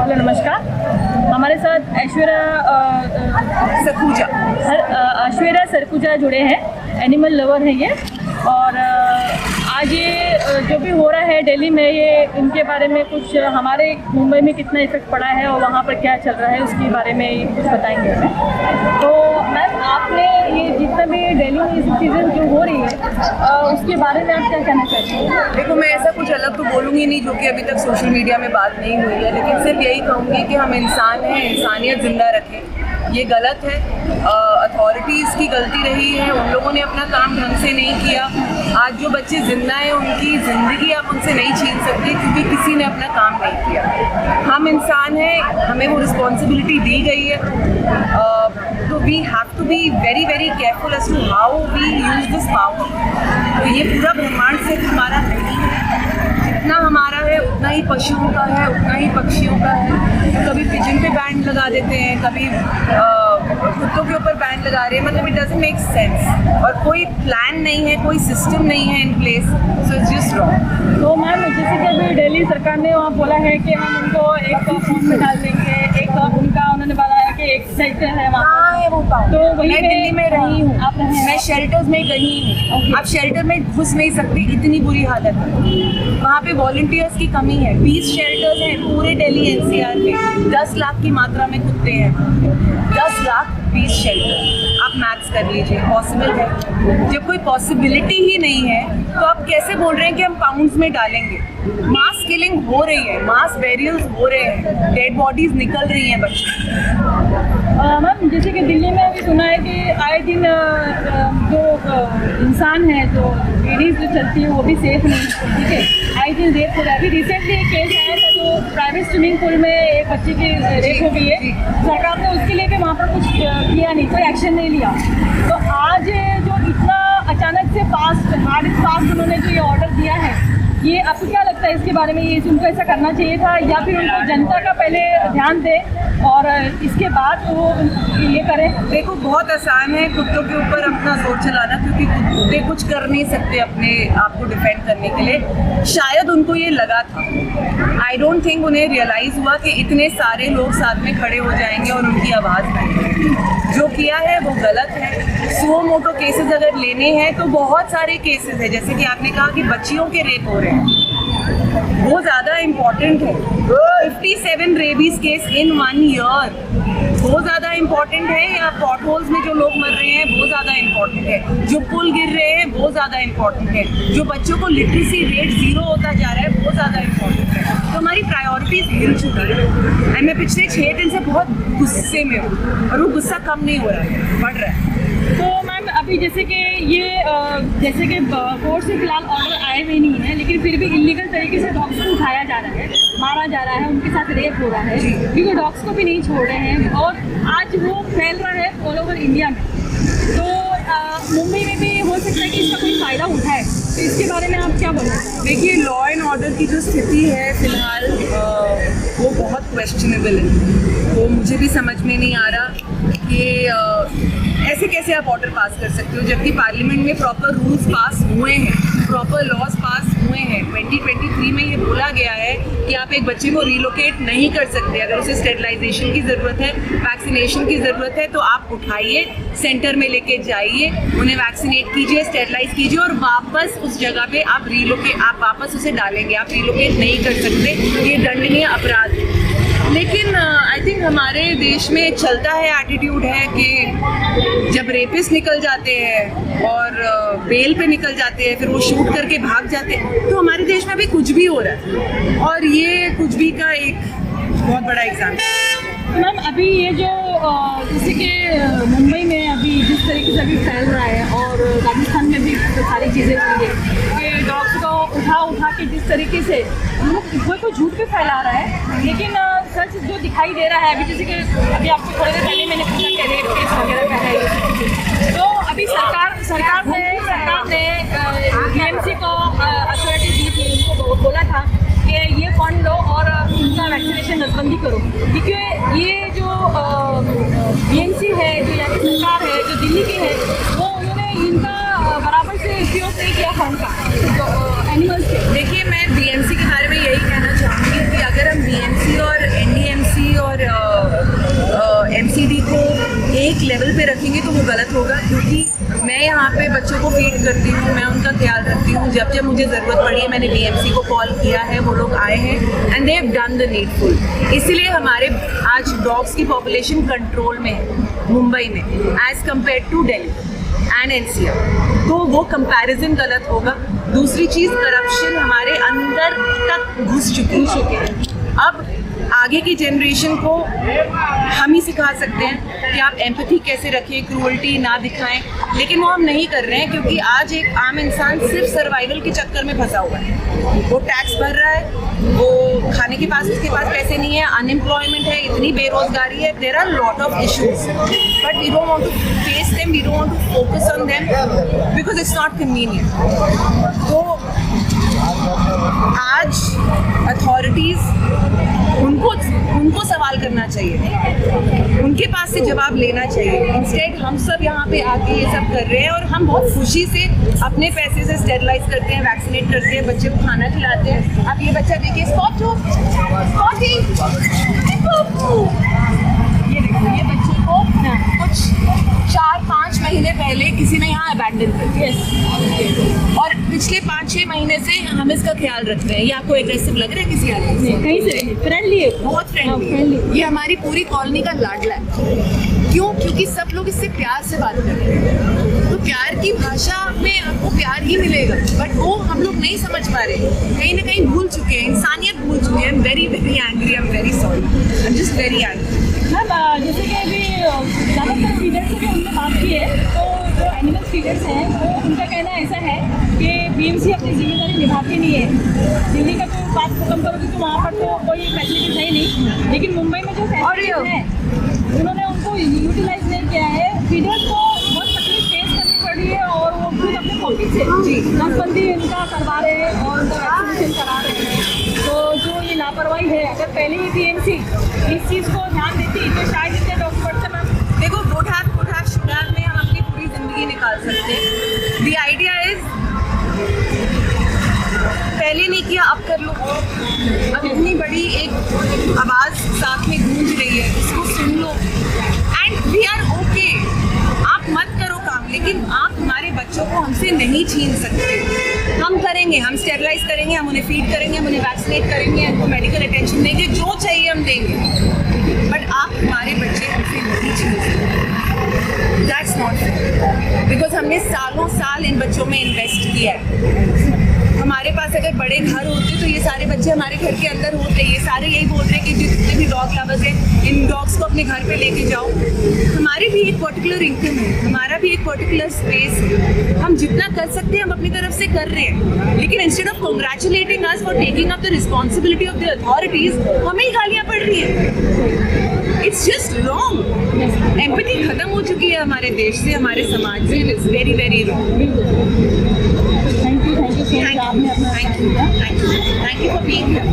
Hello नमस्कार। हमारे साथ ऐश्वर्या सरकुजा जुड़े हैं, एनिमल लवर हैं ये। और आज ये जो भी हो रहा है दिल्ली में, ये इनके बारे में कुछ हमारे मुंबई में कितना इफेक्ट पड़ा है और वहाँ पर क्या चल रहा है उसके बारे में ये कुछ बताएंगे हमें। तो मैम, आपने ये जितना भी दिल्ली में ये सब चीज़ें जो हो रही है उसके बारे में आप क्या कहना चाहते हैं? देखो, मैं ऐसा कुछ अलग तो बोलूँगी नहीं जो कि अभी तक सोशल मीडिया में बात नहीं हुई है, लेकिन सिर्फ यही कहूँगी कि हम इंसान हैं, इंसानियत जिंदा रखें। ये गलत है, अथॉरिटीज़ की गलती रही है, उन लोगों ने अपना काम ढंग से नहीं किया। आज जो बच्चे जिंदा हैं उनकी ज़िंदगी आप उनसे नहीं छीन सकते क्योंकि किसी ने अपना काम नहीं किया। हम इंसान हैं, हमें वो रिस्पॉन्सिबिलिटी दी गई है, तो we have to be very very careful as to how we use this power. तो ये पूरा ब्रह्मांड सिर्फ हमारा नहीं है, जितना हमारा है उतना ही पशुओं का है, उतना ही पक्षियों का है। कभी पिजन पे बैंड लगा देते हैं, कभी कुत्तों के ऊपर बैंड लगा रहे हैं, मतलब इट डजंट मेक सेंस। और कोई प्लान नहीं है, कोई सिस्टम नहीं है in place, so it's just wrong. तो मैम, जैसे कि अभी दिल्ली सरकार ने वहाँ बोला है कि हम उनको एक फॉर्म में डाल देंगे, एक उनका उन्होंने बताया कि एक सेक्टर है वहाँ है वो पाऊँ। तो वही मैं दिल्ली में रही हूँ, आप रहे हैं? मैं शेल्टर्स में गई हूँ। आप शेल्टर में घुस नहीं सकती, इतनी बुरी हालत है। वहाँ पे वॉलंटियर्स की कमी है। 20 शेल्टर्स हैं पूरे दिल्ली एनसीआर में, 10 लाख की मात्रा में कुत्ते हैं। 10 लाख 20 शेल्टर, आप मैथ्स कर लीजिए, पॉसिबल है? जब कोई पॉसिबिलिटी ही नहीं है तो आप कैसे बोल रहे हैं कि हम पाउंड्स में डालेंगे? मास किलिंग हो रही है, मास बेरियल्स हो रहे हैं, डेड बॉडीज निकल रही हैं बच्चे। मैम, जैसे कि दिल्ली में अभी सुना है कि आए दिन जो इंसान है, जो लेडीज जो चलती है वो भी सेफ नहीं, ठीक है, आए दिन रेप हो रहा है। अभी रिसेंटली एक केस आया था जो प्राइवेट स्विमिंग पूल में एक बच्ची की रेप हो गई है। सरकार ने उसके लिए भी वहाँ पर कुछ किया नहीं, कोई एक्शन नहीं लिया। तो आज जो इतना अचानक से हार्ड फास्ट उन्होंने जो ये ऑर्डर दिया है, ये आपको क्या लगता है इसके बारे में? ये उनको ऐसा करना चाहिए था या फिर उनको जनता का पहले ध्यान दे और इसके बाद वो ये करें? देखो, बहुत आसान है कुत्तों के ऊपर अपना जोर चलाना, क्योंकि कुत्ते कुछ कर नहीं सकते अपने आप को डिफेंड करने के लिए। शायद उनको ये लगा था, आई डोंट थिंक उन्हें रियलाइज़ हुआ कि इतने सारे लोग साथ में खड़े हो जाएंगे और उनकी आवाज़ बनेगी। जो किया है वो गलत है। सो मोटो केसेस अगर लेने हैं तो बहुत सारे केसेस हैं, जैसे कि आपने कहा कि बच्चियों के रेप हो रहे हैं, वो ज़्यादा इम्पॉर्टेंट है। 57 रेबीज केस इन 1 ईयर, वो ज़्यादा इम्पॉर्टेंट है, या पॉट होल्स में जो लोग मर रहे हैं वो ज़्यादा इम्पॉर्टेंट है, जो पुल गिर रहे हैं वो ज़्यादा इम्पॉर्टेंट है, जो बच्चों को लिटरेसी रेट 0 होता जा रहा है वो ज़्यादा इम्पॉर्टेंट है। तो हमारी प्रायोरिटीज हिल चुकी है। एंड मैं पिछले 6 दिन से बहुत गुस्से में हूँ और वो गुस्सा कम नहीं हो रहा है, बढ़ रहा है। तो मैम, अभी जैसे कि ये जैसे कि कोर्ट से फिलहाल ऑर्डर आए हुए नहीं है, लेकिन फिर भी इलीगल तरीके से डॉग्स को उठाया जा रहा है, मारा जा रहा है, उनके साथ रेप हो रहा है, क्योंकि डॉग्स को भी नहीं छोड़ रहे हैं और आज वो फैल रहा है ऑल ओवर इंडिया में। तो मुंबई में भी हो सकता है कि इसका कोई फ़ायदा उठाए, तो इसके बारे में आप क्या बोलेंगे? देखिए, लॉ एंड ऑर्डर की जो स्थिति है फिलहाल वो बहुत क्वेश्चनेबल है। वो मुझे भी समझ में नहीं आ रहा कि ऐसे कैसे आप ऑर्डर पास कर सकते हो, जबकि पार्लियामेंट में प्रॉपर रूल्स पास हुए हैं, प्रॉपर लॉज पास हुए हैं। 2023 में ये बोला गया है कि आप एक बच्चे को रिलोकेट नहीं कर सकते। अगर उसे स्टेरिलाइजेशन की ज़रूरत है, वैक्सीनेशन की ज़रूरत है, तो आप उठाइए, सेंटर में लेके जाइए, उन्हें वैक्सीनेट कीजिए, स्टेरिलाइज कीजिए और वापस उस जगह पे आप वापस उसे डालेंगे। आप रिलोकेट नहीं कर सकते, ये दंडनीय अपराध है। लेकिन आई थिंक हमारे देश में चलता है एटीट्यूड है कि जब रेपिस्ट निकल जाते हैं और बेल पे निकल जाते हैं, फिर वो शूट करके भाग जाते हैं, तो हमारे देश में अभी कुछ भी हो रहा है और ये कुछ भी का एक बहुत बड़ा एग्जाम्पल। मैम, अभी ये जो जैसे कि मुंबई में अभी जिस तरीके से अभी फैल रहा है और राजस्थान में भी सारी चीज़ें हुई है कि डॉग्स को उठा के जिस तरीके से कोई झूठ भी फैला रहा है, लेकिन सच जो दिखाई दे रहा है अभी, जैसे कि अभी आपको थोड़ी देर पहले मैंने पूछा कि रेप केस वगैरह का है, तो अभी सरकार ने बीएमसी को अथॉरिटी दी थी, उनको बोला था कि ये फंड लो और इनका वैक्सीनेशन नसबंदी करो, क्योंकि ये जो बीएमसी है, जो यहाँ की सरकार है, जो दिल्ली की है, वो उन्होंने इनका बराबर से उपयोग नहीं किया फंड का, तो एनिमल्स के। देखिए, मैं बीएमसी के बारे में यही कहना चाहूँगी कि अगर हम बीएमसी और एनडीएम रखेंगे तो वो गलत होगा, क्योंकि मैं यहाँ पे बच्चों को फीड करती हूँ, मैं उनका ख्याल रखती हूँ। जब जब मुझे ज़रूरत पड़ी है मैंने BMC को कॉल किया है, वो लोग आए हैं and they have done the needful. इसलिए हमारे आज डॉग्स की पॉपुलेशन कंट्रोल में है मुंबई में as compare to Delhi and NCR, तो वो कंपैरिजन गलत होगा। दूसरी चीज़, करप्शन हमारे अंदर तक घुस चुकी है। अब आगे की जनरेशन को हम ही सिखा सकते हैं कि आप एम्पैथी कैसे रखें, क्रूअल्टी ना दिखाएं, लेकिन वो हम नहीं कर रहे हैं, क्योंकि आज एक आम इंसान सिर्फ सर्वाइवल के चक्कर में फंसा हुआ है। वो टैक्स भर रहा है, वो खाने के पास उसके पास पैसे नहीं है, अनएम्प्लॉयमेंट है, इतनी बेरोजगारी है, there are lot of issues, but we don't want to face them, we don't want to focus on them because it's not convenient. तो आज अथॉरिटीज़ उनको सवाल करना चाहिए, उनके पास से जवाब लेना चाहिए। इंस्टेड हम सब यहाँ पे आके ये सब कर रहे हैं और हम बहुत खुशी से अपने पैसे से स्टेरलाइज करते हैं, वैक्सीनेट करते हैं, बच्चे को खाना खिलाते हैं। अब ये बच्चा देखिए, ये देखो, ये बच्चे को कुछ 4-5 महीने पहले किसी ने यहाँ अबैंडन कर दिया और पिछले 5-6 महीने से हम इसका ख्याल रखते हैं। ये आपको एग्रेसिव लग रहा है किसी आदमी से? कहीं से फ्रेंडली है, बहुत फ्रेंडली। ये हमारी पूरी कॉलोनी का लाडला है। क्यों? क्योंकि सब लोग इससे प्यार से बात कर रहे हैं, तो प्यार की भाषा में आपको प्यार ही मिलेगा, बट वो हम लोग नहीं समझ पा रहे, कहीं ना कहीं भूल चुके हैं, इंसानियत भूल चुके हैं। I am very very angry, I am very sorry, I am just very angry. Ma'am जैसे कि अभी ज़्यादातर फीडर्स से भी हमने बात की है, तो जो एनिमल फीडर्स हैं वो उनका कहना ऐसा है कि BMC अपनी जिम्मेदारी निभाती नहीं है। दिल्ली का तो बात खत्म करोगे तो वहाँ पर तो कोई फैसिलिटीज है नहीं, लेकिन मुंबई में जो फैसिलिटीज हैं उन्होंने उनको यूटिलाइज नहीं किया है। फीडर्स को बहुत तकलीफ फेस करनी पड़ी है और वो खुद अपने पॉकेट से नसबंदी इनका करवा रहे हैं और उनका वैक्सीनेशन करा रहे हैं। तो जो ये लापरवाही है, अगर पहले ही BMC इस चीज़ को ध्यान देती तो शायद इतने डॉक्टर से मैम देखो, वुड हैव शुड में हम अपनी पूरी जिंदगी निकाल सकते हैं। द आइडिया इज पहले नहीं किया, अब कर लो। अब इतनी बड़ी एक आवाज़ साथ में गूंज रही है, इसको सुन लो एंड वी आर ओके। आप मत करो काम, लेकिन आप हमारे बच्चों को हमसे नहीं छीन सकते। हम करेंगे, हम स्टेरलाइज करेंगे, हम उन्हें फीड करेंगे, हम उन्हें वैक्सीनेट करेंगे, उनको मेडिकल अटेंशन देंगे, जो चाहिए हम देंगे, बट आप हमारे बच्चे हमसे नहीं छीन सकते। दैट्स नॉट फेयर, बिकॉज हमने सालों साल इन बच्चों में इन्वेस्ट किया है। हमारे पास अगर बड़े घर होते तो ये सारे बच्चे हमारे घर के अंदर होते। ये सारे यही बोल रहे हैं कि जितने भी डॉग लवर्स हैं, इन डॉग्स को अपने घर पे लेके जाओ। हमारी भी एक पर्टिकुलर इनकम है, हमारा भी एक पर्टिकुलर स्पेस है, हम जितना कर सकते हैं हम अपनी तरफ से कर रहे हैं। लेकिन instead of congratulating us for taking up the responsibility of the authorities, हमें ही गालियाँ पड़ रही है। It's just wrong. एम्पैथी खत्म हो चुकी है हमारे देश से, हमारे समाज से। It's very very wrong. Thank you so much, आपने अपना Thank you for being here.